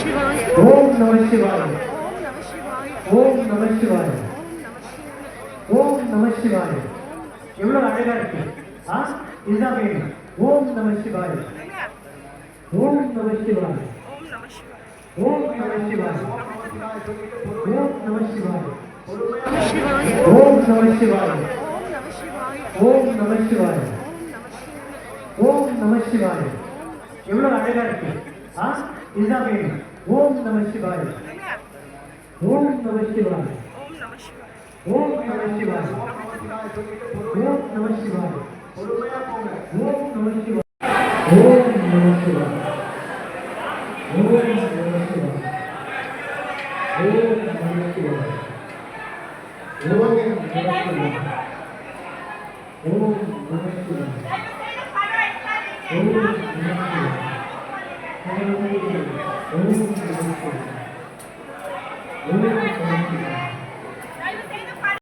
ஓம் நம சிவாய. ஓம் நம சிவாய. ஓம் நம சிவாய. எவ்வளவு அழகா இருக்கு. இதுதான் வேணும். ஓம் நம சிவாய. ஓம் நம சிவாய. ஓம் நம சிவாய. ஓம் நம சிவாய. ஓம் நம சிவாய. ஓம் நம சிவாய. ஓம் நம சிவாய. எவ்வளவு அழகா இருக்கு. இதுதான் வேணும். ஓம் நம சிவாய. ஓம் நம சிவாய. ஓம் நம சிவாய. ஓம் நம சிவாய. ஓம் நம சிவாய. ஓம் நம சிவாய. ஓம் நம சிவாய. ஓம் நம சிவாய. ஓம் நம சிவாய. ஓம் நம சிவாய. ஓம் நம சிவாய.